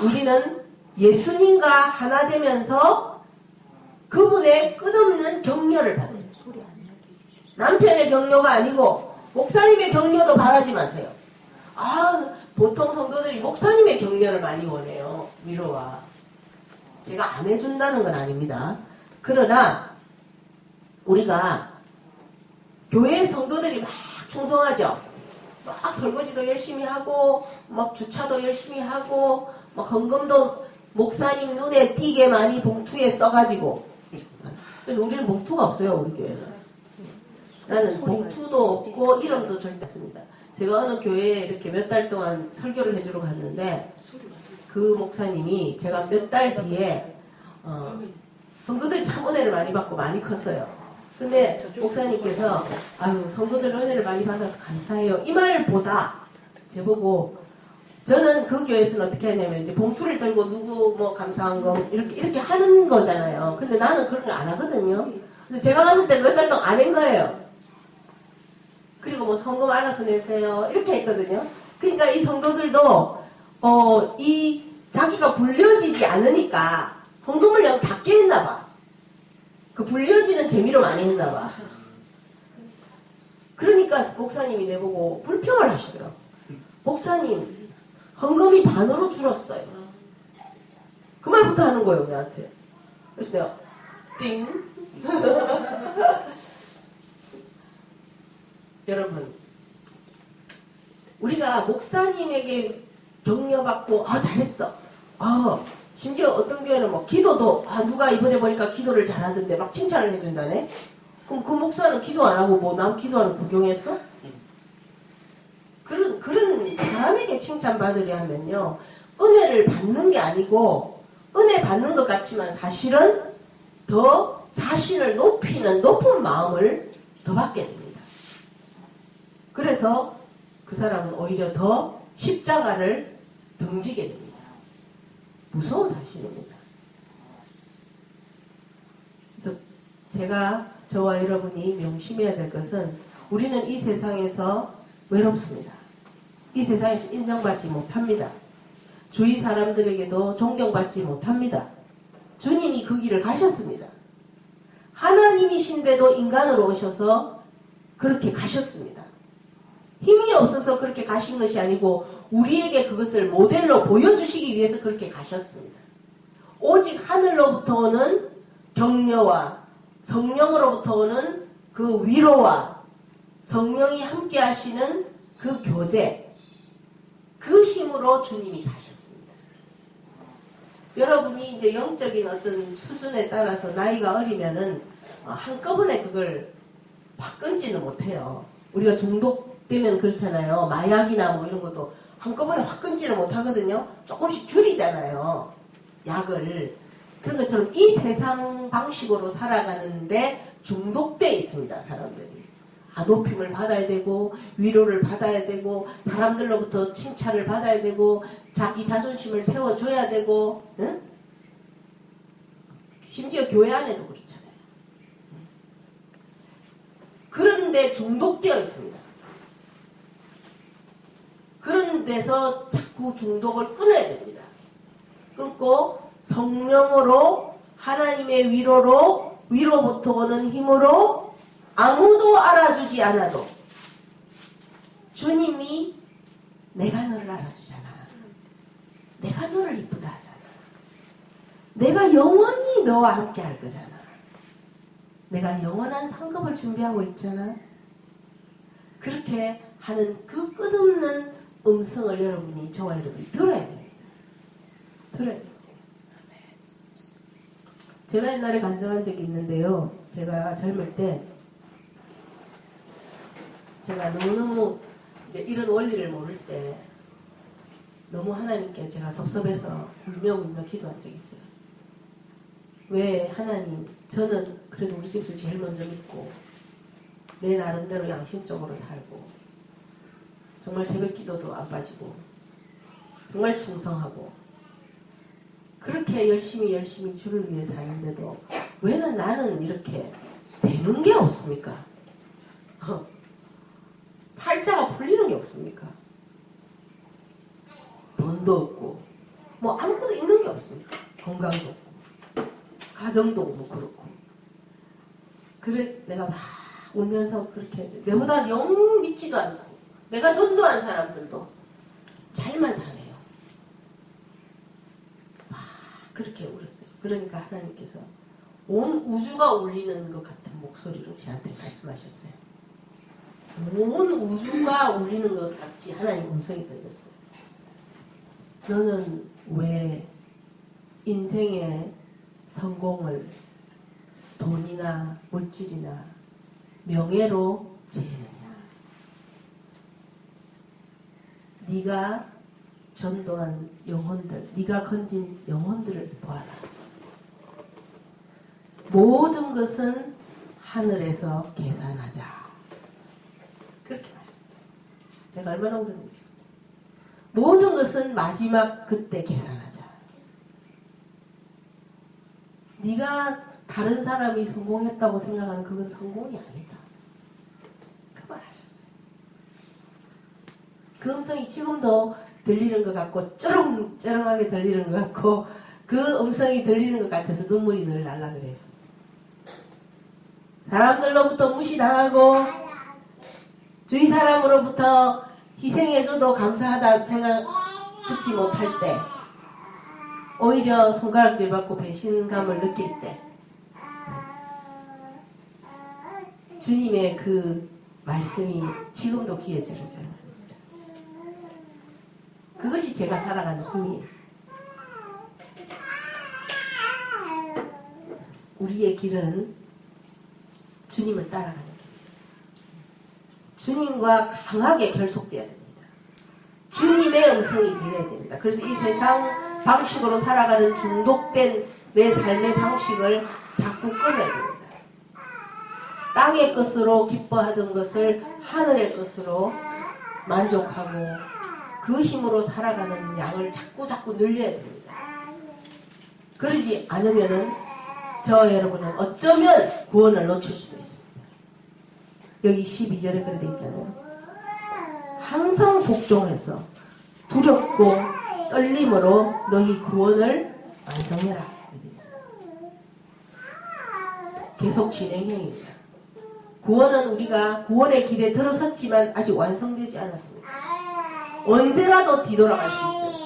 우리는 예수님과 하나 되면서 그분의 끝없는 격려를 받아요. 남편의 격려가 아니고 목사님의 격려도 바라지 마세요. 보통 성도들이 목사님의 격려를 많이 원해요. 위로와. 제가 안 해준다는 건 아닙니다. 그러나 우리가 교회 성도들이 막 충성하죠. 막 설거지도 열심히 하고 막 주차도 열심히 하고 막 헌금도 목사님 눈에 띄게 많이 봉투에 써가지고 그래서 우리는 봉투가 없어요. 우리 교회는. 나는 봉투도 없고 이름도 절대 없습니다. 제가 어느 교회에 이렇게 몇 달 동안 설교를 해주러 갔는데 그 목사님이 제가 몇 달 뒤에 성도들이 참 은혜를 많이 받고 많이 컸어요. 근데 목사님께서 성도들 은혜를 많이 받아서 감사해요. 이 말보다 제보고 저는 그 교회에서는 어떻게 하냐면 이제 봉투를 들고 누구 뭐 감사한 거 이렇게 하는 거잖아요. 근데 나는 그런 거 안 하거든요. 그래서 제가 갔을 때는 몇 달 동안 안 한 거예요. 그리고 뭐 성금 알아서 내세요. 이렇게 했거든요. 그러니까 이 성도들도 이 자기가 불려지지 않으니까 헌금을 영 작게 했나 봐. 그 불려지는 재미로 많이 했나 봐. 그러니까 목사님이 내보고 불평을 하시더라고. 목사님 헌금이 반으로 줄었어요. 그 말부터 하는 거예요 나한테. 그래서 내가 띵. 여러분 우리가 목사님에게 격려받고 잘했어. 심지어 어떤 교회는 뭐 기도도 누가 이번에 보니까 기도를 잘하던데 막 칭찬을 해준다네. 그럼 그 목사는 기도 안 하고 뭐 남 기도하는 구경했어? 그런 사람에게 칭찬받으려 하면요 은혜를 받는 게 아니고 은혜 받는 것 같지만 사실은 더 자신을 높이는 높은 마음을 더 받게 됩니다. 그래서 그 사람은 오히려 더 십자가를 등지게 됩니다. 무서운 사실입니다. 그래서 저와 여러분이 명심해야 될 것은 우리는 이 세상에서 외롭습니다. 이 세상에서 인정받지 못합니다. 주위 사람들에게도 존경받지 못합니다. 주님이 그 길을 가셨습니다. 하나님이신데도 인간으로 오셔서 그렇게 가셨습니다. 힘이 없어서 그렇게 가신 것이 아니고 우리에게 그것을 모델로 보여주시기 위해서 그렇게 가셨습니다. 오직 하늘로부터 오는 격려와 성령으로부터 오는 그 위로와 성령이 함께 하시는 그 교제, 그 힘으로 주님이 사셨습니다. 여러분이 이제 영적인 어떤 수준에 따라서 나이가 어리면은 한꺼번에 그걸 확 끊지는 못해요. 우리가 중독되면 그렇잖아요. 마약이나 뭐 이런 것도 한꺼번에 확 끊지는 못하거든요. 조금씩 줄이잖아요. 약을. 그런 것처럼 이 세상 방식으로 살아가는데 중독돼 있습니다. 사람들이. 높임을 받아야 되고 위로를 받아야 되고 사람들로부터 칭찬을 받아야 되고 자기 자존심을 세워줘야 되고, 응? 심지어 교회 안에도 그렇잖아요. 그런데 중독되어 있습니다. 그런 데서 자꾸 중독을 끊어야 됩니다. 끊고 성령으로 하나님의 위로부터 오는 힘으로 아무도 알아주지 않아도 주님이 내가 너를 알아주잖아. 내가 너를 이쁘다 하잖아. 내가 영원히 너와 함께 할 거잖아. 내가 영원한 상급을 준비하고 있잖아. 그렇게 하는 그 끝없는 음성을 여러분이, 저와 여러분이 들어야 됩니다. 들어야 됩니다. 제가 옛날에 간증한 적이 있는데요. 제가 젊을 때 제가 너무너무 이제 이런 원리를 모를 때 너무 하나님께 제가 섭섭해서 울며 기도한 적이 있어요. 왜 하나님, 저는 그래도 우리 집에서 제일 먼저 믿고 내 나름대로 양심적으로 살고 정말 새벽 기도도 안 빠지고 정말 충성하고 그렇게 열심히 주를 위해 사는데도 왜 나는 이렇게 되는 게 없습니까? 팔자가 풀리는 게 없습니까? 돈도 없고 뭐 아무것도 있는 게 없습니까? 건강도 없고 가정도 뭐 그렇고. 그래 내가 막 울면서 그렇게 내보다 영 믿지도 않고 내가 전도한 사람들도 잘만 사네요. 막 그렇게 울었어요. 그러니까 하나님께서 온 우주가 울리는 것 같은 목소리로 저한테 말씀하셨어요. 온 우주가 울리는 것 같이 하나님 음성이 들렸어요. 너는 왜 인생의 성공을 돈이나 물질이나 명예로 재느냐? 네가 전도한 영혼들, 네가 건진 영혼들을 보아라. 모든 것은 하늘에서 계산하자. 그렇게 말씀하셨어요. 제가 얼마나 울었는지. 모든 것은 마지막 그때 계산하자. 네가 다른 사람이 성공했다고 생각하는 그건 성공이 아니다. 그 말 하셨어요. 그 음성이 지금도 들리는 것 같고 쩌렁쩌렁하게 들리는 것 같고 그 음성이 들리는 것 같아서 눈물이 늘 날라 그래요. 사람들로부터 무시당하고 주위 사람으로부터 희생해줘도 감사하다 생각 듣지 못할 때 오히려 손가락질 받고 배신감을 느낄 때 주님의 그 말씀이 지금도 귀에 들어져요. 그것이 제가 살아가는 힘이에요. 우리의 길은 주님을 따라가는 길. 주님과 강하게 결속돼야 됩니다. 주님의 음성이 들려야 됩니다. 그래서 이 세상 방식으로 살아가는 중독된 내 삶의 방식을 자꾸 끊어야 됩니다. 땅의 것으로 기뻐하던 것을 하늘의 것으로 만족하고 그 힘으로 살아가는 양을 자꾸 늘려야 됩니다. 그러지 않으면은 저 여러분은 어쩌면 구원을 놓칠 수도 있습니다. 여기 12절에 그렇게 돼 있잖아요. 항상 복종해서 두렵고 떨림으로 너희 구원을 완성해라. 이렇게 있어요. 계속 진행형입니다. 구원은 우리가 구원의 길에 들어섰지만 아직 완성되지 않았습니다. 언제라도 뒤돌아갈 수 있어요.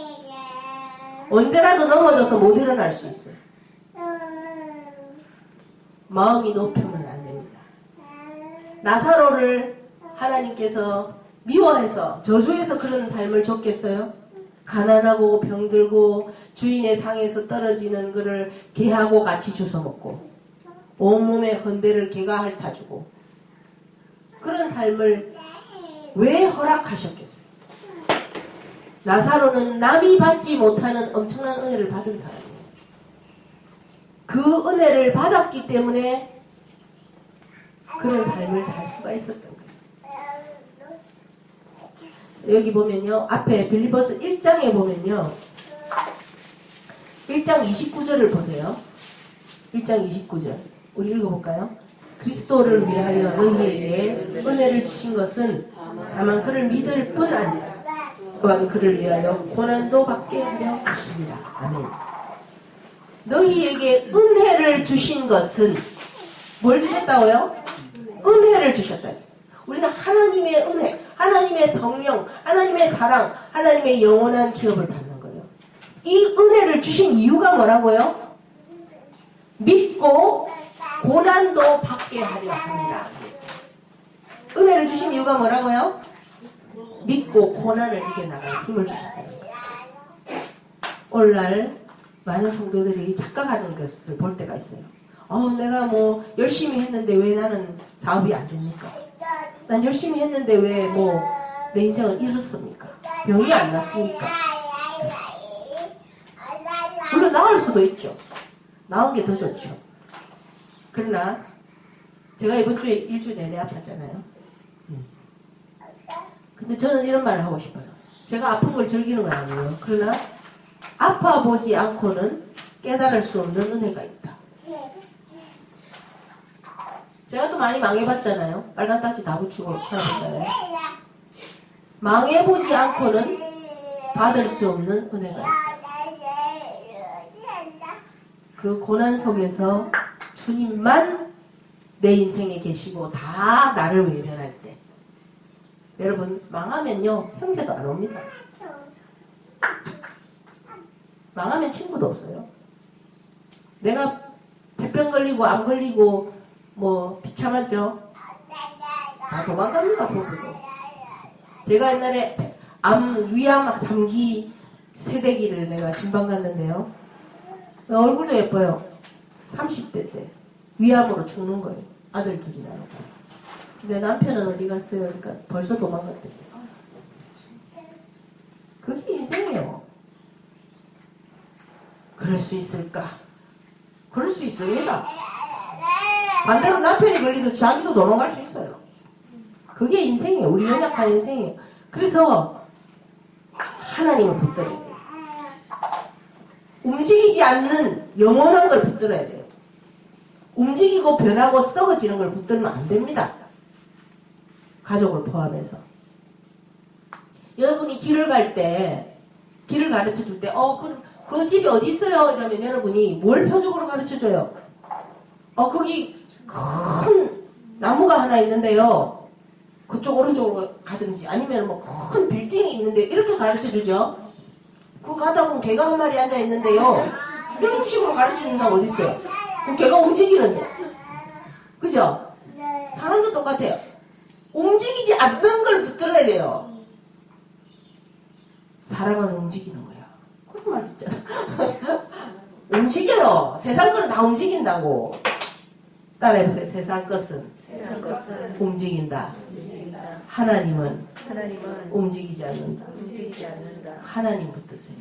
언제라도 넘어져서 못 일어날 수 있어요. 마음이 높으면 안 됩니다. 나사로를 하나님께서 미워해서 저주해서 그런 삶을 줬겠어요? 가난하고 병들고 주인의 상에서 떨어지는 그를 개하고 같이 주워 먹고 온몸에 헌대를 개가 핥아주고 그런 삶을 왜 허락하셨겠어요? 나사로는 남이 받지 못하는 엄청난 은혜를 받은 사람이에요. 그 은혜를 받았기 때문에 그런 삶을 살 수가 있었던 거예요. 여기 보면요. 앞에 빌립보서 1장에 보면요. 1장 29절을 보세요. 1장 29절. 우리 읽어볼까요? 그리스도를 위하여 너희에게 은혜를 주신 것은 다만 그를 믿을 뿐 아니라 또한 그를 위하여 고난도 받게 하려 하십니다. 아멘. 너희에게 은혜를 주신 것은 뭘 주셨다고요? 은혜를 주셨다지. 우리는 하나님의 은혜, 하나님의 성령, 하나님의 사랑, 하나님의 영원한 기업을 받는 거예요. 이 은혜를 주신 이유가 뭐라고요? 믿고 고난도 받게 하려 합니다. 은혜를 주신 이유가 뭐라고요? 믿고 고난을 이겨나갈 힘을 주셨다. 오늘날 많은 성도들이 착각하는 것을 볼 때가 있어요. 내가 뭐 열심히 했는데 왜 나는 사업이 안 됩니까? 난 열심히 했는데 왜 뭐 내 인생을 잃었습니까? 병이 안 났습니까? 물론 나을 수도 있죠. 나은 게 더 좋죠. 그러나 제가 이번 주에 일주일 내내 아팠잖아요. 근데 저는 이런 말을 하고 싶어요. 제가 아픈 걸 즐기는 건 아니에요. 그러나 아파보지 않고는 깨달을 수 없는 은혜가 있다. 제가 또 많이 망해봤잖아요. 빨간 딱지 다 붙이고 살아봤잖아요. 망해보지 않고는 받을 수 없는 은혜가 있다. 그 고난 속에서 주님만 내 인생에 계시고 다 나를 외면할 때 여러분 망하면요 형제도 안 옵니다. 망하면 친구도 없어요. 내가 폐병 걸리고 암 걸리고 뭐 비참하죠. 다 도망갑니다. 부부도. 제가 옛날에 위암 3기 세대기를 내가 진방 갔는데요. 얼굴도 예뻐요. 30대 때 위암으로 죽는 거예요. 아들 둘이 나오고. 내 남편은 어디 갔어요? 그러니까 벌써 도망갔대요. 그게 인생이에요. 그럴 수 있을까? 그럴 수 있습니다. 반대로 남편이 걸리도 자기도 도망갈 수 있어요. 그게 인생이에요. 우리 연약한 인생이에요. 그래서 하나님을 붙들어야 돼요. 움직이지 않는 영원한 걸 붙들어야 돼요. 움직이고 변하고 썩어지는 걸 붙들면 안 됩니다. 가족을 포함해서. 여러분이 길을 갈 때, 길을 가르쳐 줄 때, 그 집이 어디 있어요? 이러면 여러분이 뭘 표적으로 가르쳐 줘요? 거기 큰 나무가 하나 있는데요. 그쪽 오른쪽으로 가든지 아니면 뭐 큰 빌딩이 있는데 이렇게 가르쳐 주죠. 그거 가다 보면 개가 한 마리 앉아 있는데요. 이런 식으로 가르쳐 주는 사람 어디 있어요? 그 개가 움직이는데. 그죠? 사람도 똑같아요. 움직이지 않는 걸 붙들어야 돼요. 사랑은 움직이는 거야. 그런 말 있잖아. 움직여요. 세상 거는 다 움직인다고. 따라해보세요. 세상 것은 움직인다. 하나님은 움직이지 않는다. 하나님 붙드세요.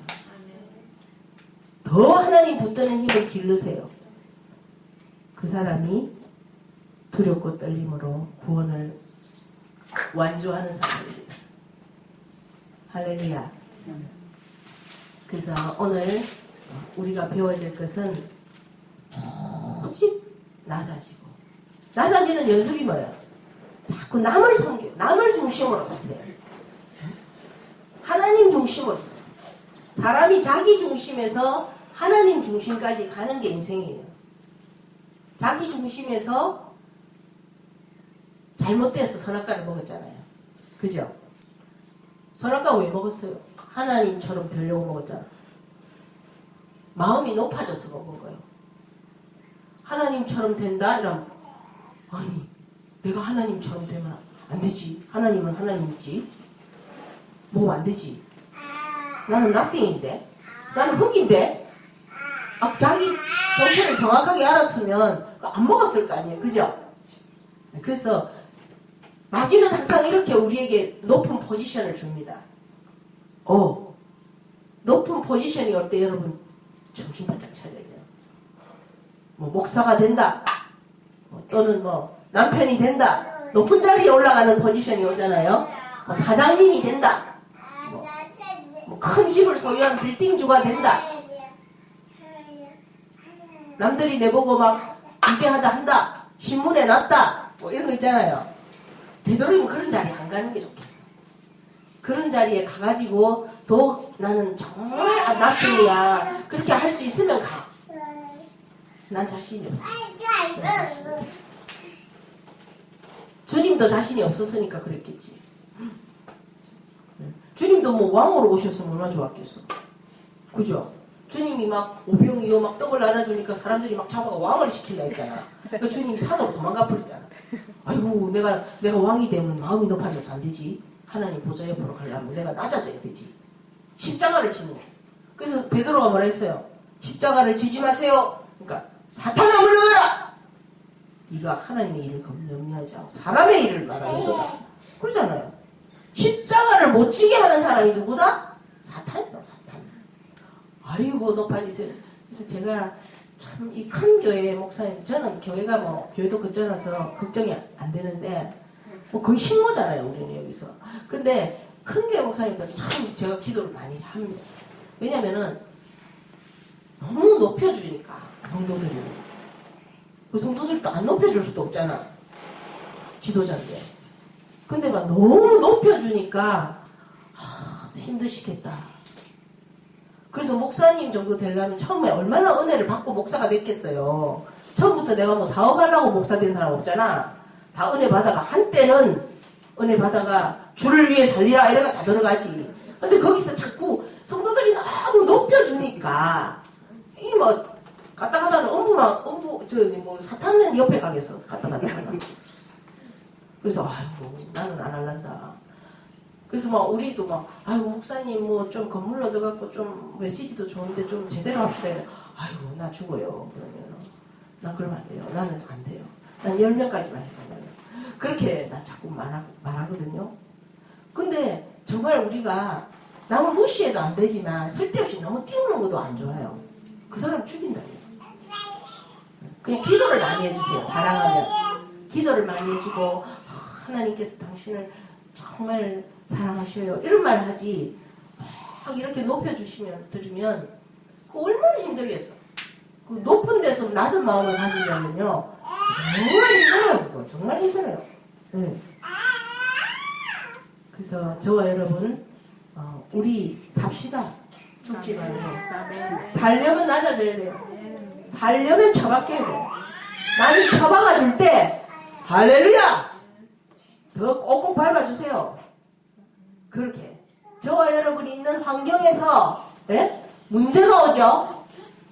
더 하나님 붙드는 힘을 기르세요. 그 사람이 두렵고 떨림으로 구원을 완주하는 사람입니다. 할렐루야. 그래서 오늘 우리가 배워야 될 것은 오직 낮아지고. 낮아지는 연습이 뭐예요? 자꾸 남을 섬겨요. 남을 중심으로 사세요. 하나님 중심으로. 사람이 자기 중심에서 하나님 중심까지 가는 게 인생이에요. 자기 중심에서 잘못돼서 선악과를 먹었잖아요. 그죠? 선악과 왜 먹었어요? 하나님처럼 되려고 먹었잖아. 마음이 높아져서 먹은 거예요. 하나님처럼 된다? 이러면 아니 내가 하나님처럼 되면 안 되지. 하나님은 하나님이지. 뭐 안 되지. 나는 nothing인데. 나는 흙인데. 아, 자기 정체를 정확하게 알았으면 안 먹었을 거 아니에요. 그죠? 그래서 마귀는 항상 이렇게 우리에게 높은 포지션을 줍니다. 높은 포지션이 올 때 여러분 정신 바짝 차려야 돼요. 뭐 목사가 된다. 또는 뭐 남편이 된다. 높은 자리에 올라가는 포지션이 오잖아요. 뭐 사장님이 된다. 뭐 큰 집을 소유한 빌딩주가 된다. 남들이 내보고 막 기대하다 한다. 신문에 났다. 뭐 이런 거 있잖아요. 되도록이면 그런 자리에 안 가는 게 좋겠어. 그런 자리에 가가지고 더 나는 정말 나쁜이야. 그렇게 할 수 있으면 가. 난 자신이 없어. 주님도 자신이 없었으니까 그랬겠지. 주님도 뭐 왕으로 오셨으면 얼마나 좋았겠어. 그죠? 주님이 막 오병이어 막 떡을 나눠주니까 사람들이 막 잡아가 왕을 시킨다 했잖아. 그러니까 주님이 산으로 도망가 버렸잖아. 아이고 내가 왕이 되면 마음이 높아져서 안 되지. 하나님 보좌 옆으로 가려면 내가 낮아져야 되지. 십자가를 지는 거야. 그래서 베드로가 뭐라 했어요? 십자가를 지지 마세요. 그러니까 사탄아 물러가라. 네가 하나님의 일을 염려하지 않고 사람의 일을 말하는 거다. 그러잖아요. 십자가를 못 지게 하는 사람이 누구다? 사탄이다. 사탄. 아이고 높아지세요. 그래서 제가 참 이 큰 교회 목사님, 저는 교회가 뭐 교회도 그전라서 걱정이 안 되는데 뭐 거의 식모잖아요 우리는 여기서. 근데 큰 교회 목사님들 참 제가 기도를 많이 합니다. 왜냐면은 너무 높여주니까 성도들이. 그 성도들도 안 높여줄 수도 없잖아. 지도자인데. 근데 막 너무 높여주니까 힘드시겠다. 그래도 목사님 정도 되려면 처음에 얼마나 은혜를 받고 목사가 됐겠어요. 처음부터 내가 뭐 사업하려고 목사 된 사람 없잖아. 다 은혜 받아가 한때는 은혜 받아가 주를 위해 살리라 이래가 다 들어가지. 근데 거기서 자꾸 성도들이 너무 높여주니까 이 뭐 갔다 가다는 사탄은 옆에 가겠어. 갔다 가다가. 그래서 아이고 나는 안 할란다. 그래서 막 우리도 막 아이고 목사님 뭐 좀 건물 얻어갖고 좀 메시지도 좋은데 좀 제대로 합시다. 아이고 나 죽어요. 그러면 난 그러면 안 돼요. 나는 안 돼요. 난 10명까지만 해요. 그렇게 나 자꾸 말하거든요. 근데 정말 우리가 남을 무시해도 안 되지만 쓸데없이 너무 띄우는 것도 안 좋아요. 그 사람 죽인다. 그냥 기도를 많이 해주세요. 사랑하면 기도를 많이 해주고 하나님께서 당신을 정말 사랑하셔요. 이런 말 하지. 막 이렇게 들으면 그 얼마나 힘들겠어. 그 높은 데서 낮은 마음을 가지려면요. 정말 힘들어요. 그거. 정말 힘들어요. 네. 그래서 저와 여러분 우리 삽시다. 죽지 말고. 살려면 낮아져야 돼요. 살려면 처박혀야 돼요. 남이 처박아 줄 때 할렐루야! 더 꼭꼭 밟아주세요. 그렇게 저와 여러분이 있는 환경에서 문제가 오죠.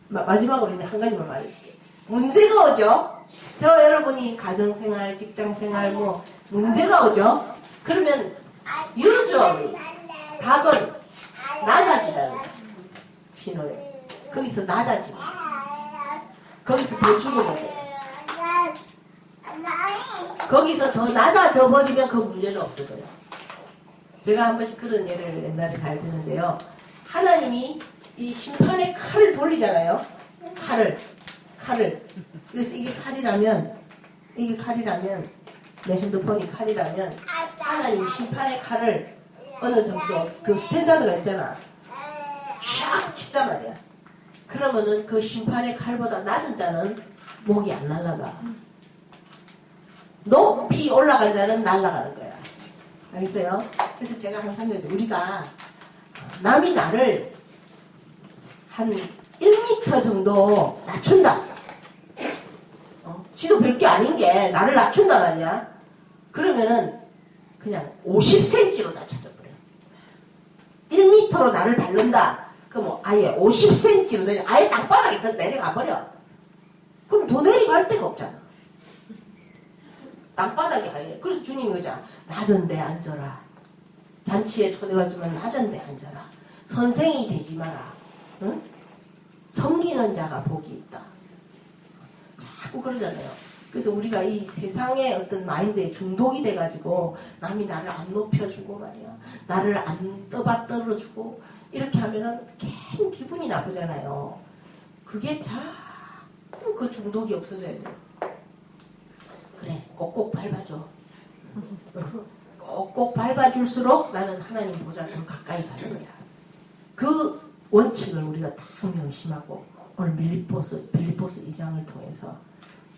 마지막으로 이제 한 가지만 말해줄게요. 문제가 오죠. 저와 여러분이 가정생활, 직장생활 뭐 문제가 오죠. 그러면 usually 답은 낮아지라는 신호예요. 거기서 낮아지고 거기서 더 죽어버려요. 거기서 더 낮아져 버리면 그 문제는 없어져요. 제가 한 번씩 그런 예를 옛날에 잘 드는데요. 하나님이 이 심판의 칼을 돌리잖아요. 칼을. 그래서 이게 칼이라면 내 핸드폰이 칼이라면 하나님이 심판의 칼을 어느 정도 그 스탠다드가 있잖아. 샥 친단 말이야. 그러면은 그 심판의 칼보다 낮은 자는 목이 안 날아가. 높이 올라간 자는 날아가는 거야. 알겠어요? 그래서 제가 항상 그래서 우리가 남이 나를 한 1m 정도 낮춘다. 지도 별게 아닌 게 나를 낮춘단 말이야. 그러면은 그냥 50cm로 낮춰져 버려. 1m로 나를 밟는다. 그럼 아예 50cm로 내려, 아예 땅바닥에 더 내려가 버려. 그럼 더 내려갈 데가 없잖아. 땅바닥에 하얘. 그래서 주님이 그러잖아. 낮은 데 앉아라. 잔치에 초대하지만 낮은 데 앉아라. 선생이 되지 마라. 응? 섬기는 자가 복이 있다. 자꾸 그러잖아요. 그래서 우리가 이 세상의 어떤 마인드에 중독이 돼가지고 남이 나를 안 높여주고 말이야. 나를 안 떠받들어주고 이렇게 하면은 괜히 기분이 나쁘잖아요. 그게 자꾸 그 중독이 없어져야 돼요. 그래, 꼭꼭 밟아줘. 꼭꼭 밟아줄수록 나는 하나님보다 더 가까이 가는 거야. 그 원칙을 우리가 딱 명심하고 오늘 빌립보스 2장을 통해서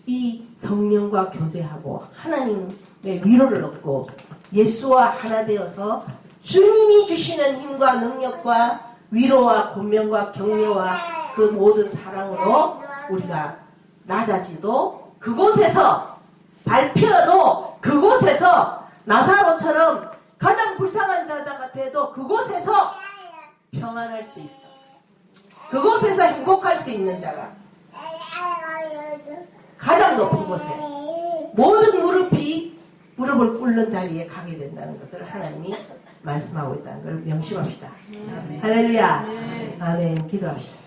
이 성령과 교제하고 하나님의 위로를 얻고 예수와 하나 되어서 주님이 주시는 힘과 능력과 위로와 권면과 격려와 그 모든 사랑으로 우리가 낮아지도 그곳에서 발표도 그곳에서 나사로처럼 가장 불쌍한 자다 같아도 그곳에서 평안할 수 있어. 그곳에서 행복할 수 있는 자가 가장 높은 곳에 모든 무릎을 꿇는 자리에 가게 된다는 것을 하나님이 말씀하고 있다는 걸 명심합시다. 할렐루야. 아멘. 기도합시다.